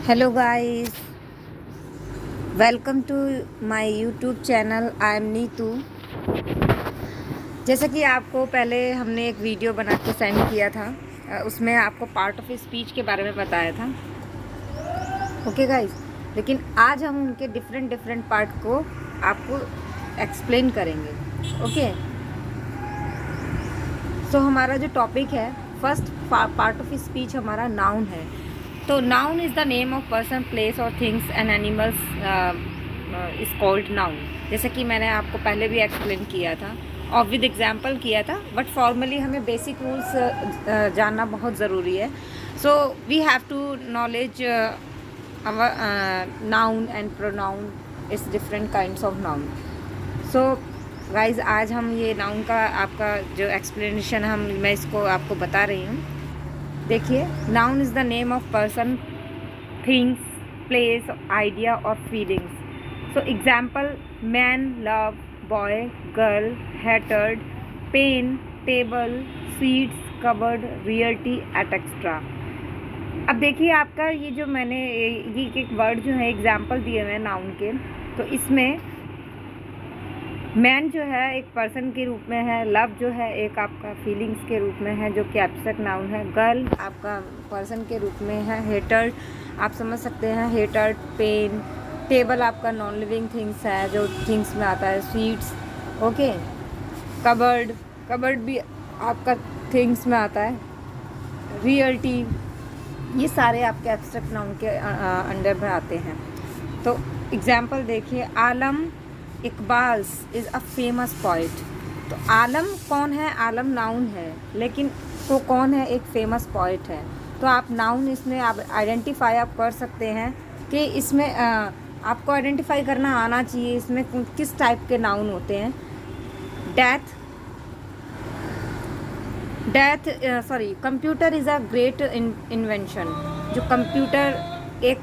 Hello guys, welcome to my YouTube channel. I am Neetu. जैसा कि आपको पहले हमने एक वीडियो बना के सेंड किया था, उसमें आपको पार्ट ऑफ स्पीच के बारे में बताया था। ओके गाइस, लेकिन आज हम उनके डिफरेंट डिफरेंट पार्ट को आपको एक्सप्लेन करेंगे। ओके, सो हमारा जो टॉपिक है, फर्स्ट पार्ट ऑफ स्पीच हमारा नाउन है। तो noun is the name of person, place और things and animals is called noun. जैसे कि मैंने आपको पहले भी एक्सप्लेन किया था और विद एग्जांपल किया था, बट फॉर्मली हमें बेसिक रूल्स जानना बहुत ज़रूरी है। So we have to knowledge noun and pronoun is different kinds of noun. So guys, आज हम ये नाउन का आपका जो एक्सप्लेनेशन मैं इसको आपको बता रही हूँ। देखिए, noun is the name of person, things, place, idea और feelings. So example: man, love, boy, girl, hatred, pen, table, seats, cupboard, reality etcetera. अब देखिए, आपका ये जो मैंने ये एक वर्ड जो है एग्जाम्पल दिए हुए हैं नाउन के, तो इसमें मैन जो है एक पर्सन के रूप में है, लव जो है एक आपका फीलिंग्स के रूप में है जो कि एब्स्ट्रैक्ट नाउन है, गर्ल आपका पर्सन के रूप में है, हेटर्ड आप समझ सकते हैं हेटर्ड, पेन, टेबल आपका नॉन लिविंग थिंग्स है जो थिंग्स में आता है, स्वीट्स, ओके, कबर्ड, कबर्ड भी आपका थिंग्स में आता है, रियलिटी, ये सारे आपके एब्स्ट्रैक्ट नाउन के अंडर में आते हैं। तो एग्जाम्पल देखिए, Allama Iqbal is a famous poet. तो आलम कौन है? आलम नाउन है, लेकिन वो कौन है? एक फेमस पोइट है। तो आप नाउन इसमें आप आइडेंटिफाई आप कर सकते हैं कि इसमें आपको आइडेंटिफाई करना आना चाहिए इसमें किस टाइप के नाउन होते हैं। Death, sorry, computer is a great invention. जो कंप्यूटर एक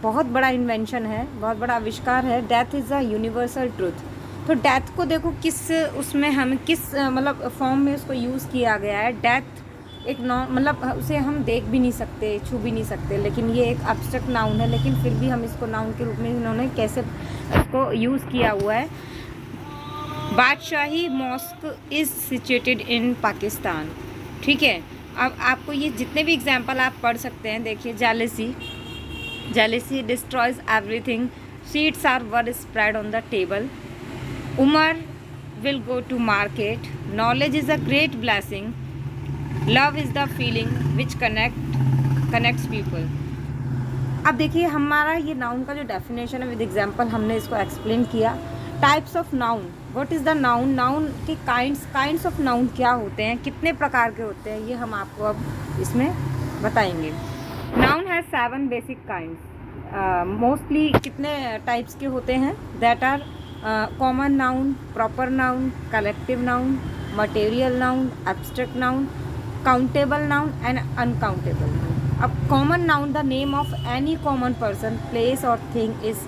बहुत बड़ा इन्वेंशन है, बहुत बड़ा आविष्कार है। Death is a universal truth. तो डेथ को देखो किस उसमें हम किस मतलब फॉर्म में उसको यूज़ किया गया है। डेथ एक मतलब उसे हम देख भी नहीं सकते, छू भी नहीं सकते, लेकिन ये एक एब्स्ट्रैक्ट नाउन है, लेकिन फिर भी हम इसको नाउन के रूप में इन्होंने कैसे इसको यूज़ किया हुआ है। Badshahi mosque is situated in Pakistan. ठीक है, अब आपको ये जितने भी एग्जाम्पल आप पढ़ सकते हैं, देखिए, jealousy, jealousy destroys everything, seeds are were spread on the table, Umar will go to market, knowledge is a great blessing, love is the feeling which connects people। अब देखिए, हमारा ये नाउन का जो डेफिनेशन है विद एग्जांपल हमने इसको explain किया। Types of noun, what is the noun, noun के काइंड्स ऑफ नाउन क्या होते हैं, कितने प्रकार के होते हैं, ये हम आपको अब इसमें बताएंगे। Noun has 7 basic kinds. Mostly कितने टाइप्स के होते हैं? That are common noun, proper noun, collective noun, material noun, abstract noun, countable noun and uncountable noun. अब common noun, the name of any common person, place और thing is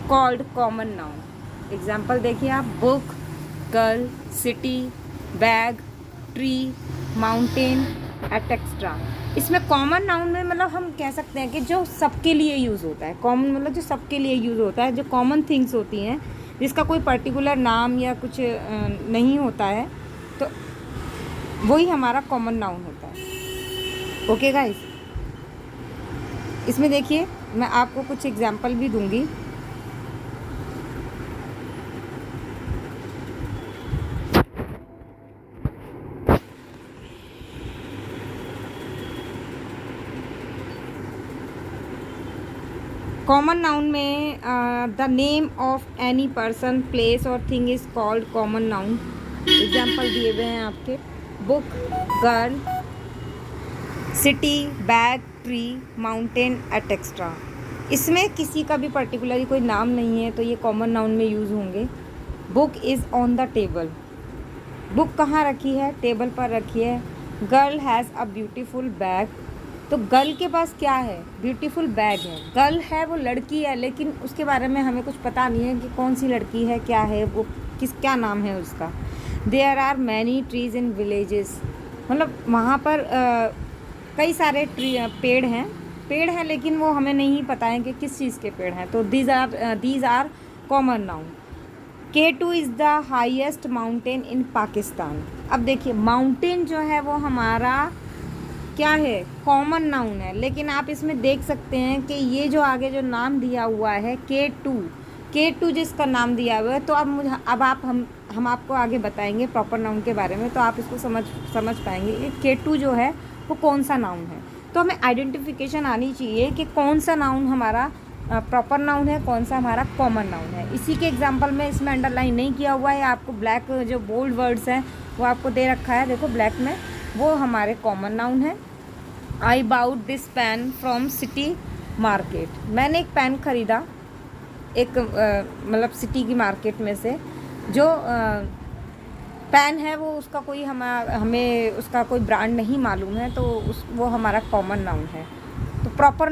called common noun. Example देखिए आप: book, girl, city, bag, tree, mountain etcetera. इसमें common noun में मतलब हम कह सकते हैं कि जो सबके लिए यूज़ होता है। कॉमन मतलब जो सबके लिए यूज़ होता है, जो कॉमन थिंग्स होती हैं जिसका कोई पर्टिकुलर नाम या कुछ नहीं होता है, तो वही हमारा कॉमन नाउन होता है। ओके गाइस, इसमें देखिए मैं आपको कुछ एग्जांपल भी दूंगी। कॉमन नाउन में the name of any person, place और thing is called common noun. Example दिए हुए हैं आपके: book, girl, city, bag, tree, mountain etcetera. इसमें किसी का भी पर्टिकुलरली कोई नाम नहीं है, तो ये कॉमन नाउन में यूज़ होंगे। Book is on the table, book कहाँ रखी है? टेबल पर रखी है। Girl has a beautiful bag, तो गर्ल के पास क्या है? ब्यूटीफुल बैग है। गर्ल है, वो लड़की है, लेकिन उसके बारे में हमें कुछ पता नहीं है कि कौन सी लड़की है, क्या है वो, क्या नाम है उसका। There are many trees in villages, मतलब वहाँ पर कई सारे पेड़ हैं पेड़ हैं लेकिन वो हमें नहीं पता है कि किस चीज़ के पेड़ हैं, तो these are common noun. K2 is the highest mountain in Pakistan. अब देखिए माउंटेन जो है वो हमारा क्या है, कॉमन नाउन है, लेकिन आप इसमें देख सकते हैं कि ये जो आगे जो नाम दिया हुआ है K2 जिसका नाम दिया हुआ है, तो अब हम आपको आगे बताएंगे प्रॉपर नाउन के बारे में, तो आप इसको समझ पाएंगे कि K2 जो है वो कौन सा नाउन है। तो हमें आइडेंटिफिकेशन आनी चाहिए कि कौन सा नाउन हमारा प्रॉपर नाउन है, कौन सा हमारा कॉमन नाउन है। इसी के एग्जांपल में इसमें अंडरलाइन नहीं किया हुआ है, आपको ब्लैक जो बोल्ड वर्ड्स हैं वो आपको दे रखा है, देखो ब्लैक में, वो हमारे कॉमन नाउन है। I bought this pen from city market. मैंने एक पेन ख़रीदा एक मतलब सिटी की मार्केट में से। जो पेन है वो उसका कोई हमें उसका कोई ब्रांड नहीं मालूम है, तो वो हमारा कॉमन नाउन है। तो प्रॉपर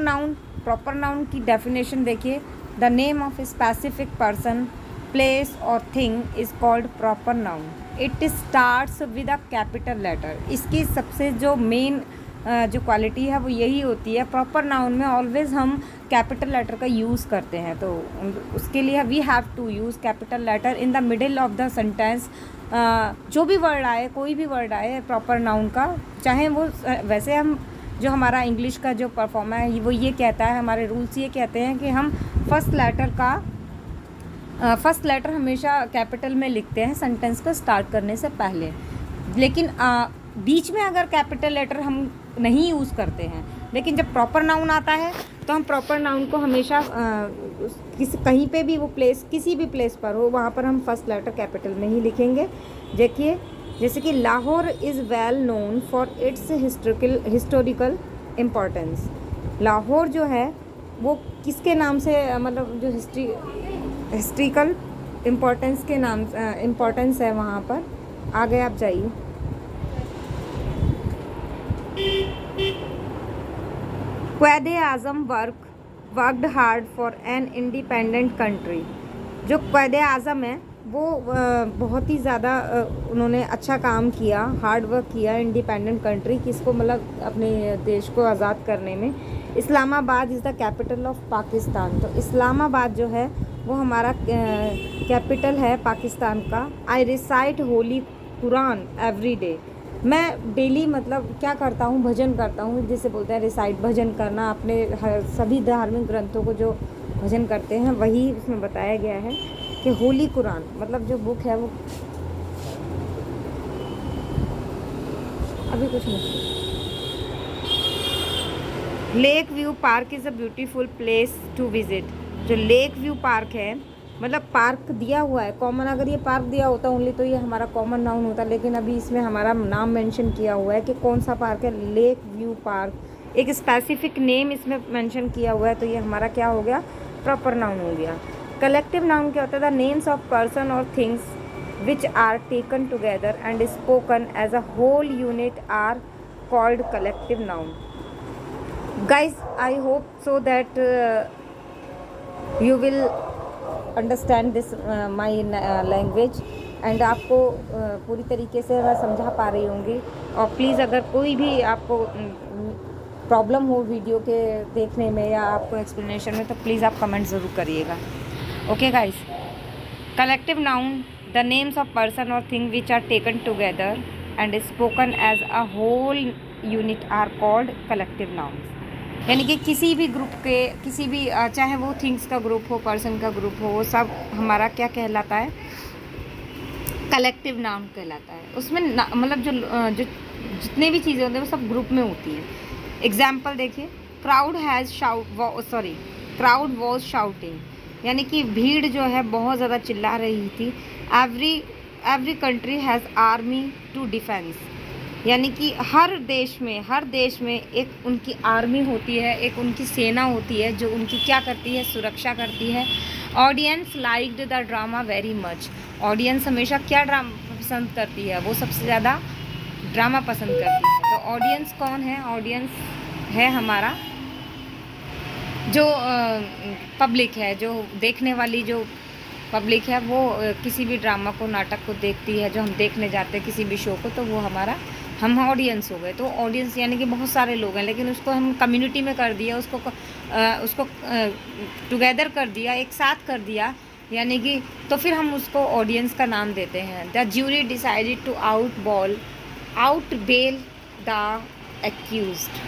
नाउन की डेफिनेशन देखिए, the name of a specific person, place और thing is called proper noun. It starts with a capital letter. इसकी सबसे जो मेन जो क्वालिटी है वो यही होती है, प्रॉपर नाउन में ऑलवेज़ हम कैपिटल लेटर का यूज़ करते हैं, तो उसके लिए we have to use capital letter in the middle of the sentence. जो भी वर्ड आए, कोई भी वर्ड आए प्रॉपर नाउन का, चाहे वो वैसे हम जो हमारा इंग्लिश का जो परफॉर्मा है वो ये कहता है, हमारे रूल्स ये कहते हैं कि हम फर्स्ट लेटर हमेशा कैपिटल में लिखते हैं सेंटेंस को स्टार्ट करने से पहले, लेकिन बीच में अगर कैपिटल लेटर हम नहीं यूज़ करते हैं, लेकिन जब प्रॉपर नाउन आता है तो हम प्रॉपर नाउन को हमेशा कहीं पे भी वो प्लेस, किसी भी प्लेस पर हो, वहाँ पर हम फर्स्ट लेटर कैपिटल में ही लिखेंगे। देखिए जैसे कि Lahore is well known for its historical importance. Lahore जो है वो किसके नाम से, मतलब जो हिस्ट्रिकल इम्पोर्टेंस के नाम इम्पोर्टेंस है वहाँ पर। आगे आप जाइए। Quaide Azam worked hard for an independent country. जो क़ायदे आज़म है वो बहुत ही ज़्यादा उन्होंने अच्छा काम किया, हार्ड वर्क किया इंडिपेंडेंट कंट्री, किसको मतलब अपने देश को आज़ाद करने में। Islamabad is the capital of Pakistan. तो इस्लामाबाद जो है वो हमारा कैपिटल है पाकिस्तान का। I recite holy Quran every day. मैं डेली मतलब क्या करता हूँ, भजन करता हूँ, जिसे बोलते हैं रिसाइट, भजन करना। अपने सभी धार्मिक ग्रंथों को जो भजन करते हैं वही इसमें बताया गया है कि होली कुरान मतलब जो बुक है वो अभी कुछ नहीं। Lake view park is a beautiful place to visit. जो लेक व्यू पार्क है, मतलब पार्क दिया हुआ है कॉमन, अगर ये पार्क दिया होता ओनली तो ये हमारा कॉमन नाउन होता, लेकिन अभी इसमें हमारा नाम मेंशन किया हुआ है कि कौन सा पार्क है, लेक व्यू पार्क। एक स्पेसिफिक नेम इसमें मेंशन किया हुआ है, तो ये हमारा क्या हो गया, प्रॉपर नाउन हो गया। कलेक्टिव नाउन क्या होता है, द नेम्स ऑफ पर्सन और things which are taken together and spoken as a whole unit are called collective noun. Guys I hope so that you will understand this my language and आपको पूरी तरीके से मैं समझा पा रही होंगी। और प्लीज़ अगर कोई भी आपको प्रॉब्लम हो वीडियो के देखने में या आपको एक्सप्लेनेशन में, तो प्लीज़ आप कमेंट ज़रूर करिएगा। Okay guys, collective noun, the names of person और thing which are taken together and spoken as a whole unit are called collective noun. यानी कि किसी भी ग्रुप के, किसी भी चाहे वो थिंग्स का ग्रुप हो, पर्सन का ग्रुप हो, वो सब हमारा क्या कहलाता है, कलेक्टिव नाउन कहलाता है। उसमें मतलब जो जितने भी चीज़ें होती हैं वो सब ग्रुप में होती हैं। एग्जाम्पल देखिए, क्राउड वॉज शाउटिंग, यानी कि भीड़ जो है बहुत ज़्यादा चिल्ला रही थी। Every country has army to defence, यानी कि हर देश में एक उनकी आर्मी होती है, एक उनकी सेना होती है जो उनकी क्या करती है, सुरक्षा करती है। Audience liked the drama very much. Audience हमेशा क्या ड्रामा पसंद करती है, वो सबसे ज़्यादा ड्रामा पसंद करती है। तो ऑडियंस कौन है, ऑडियंस है हमारा जो पब्लिक है, जो देखने वाली जो पब्लिक है, वो किसी भी ड्रामा को, नाटक को देखती है, जो हम देखने जाते हैं किसी भी शो को, तो वो हमारा हम ऑडियंस हो गए। तो ऑडियंस यानी कि बहुत सारे लोग हैं, लेकिन उसको हम कम्युनिटी में कर दिया, उसको टुगेदर कर दिया, एक साथ कर दिया, यानी कि तो फिर हम उसको ऑडियंस का नाम देते हैं। The jury decided to out bail the accused.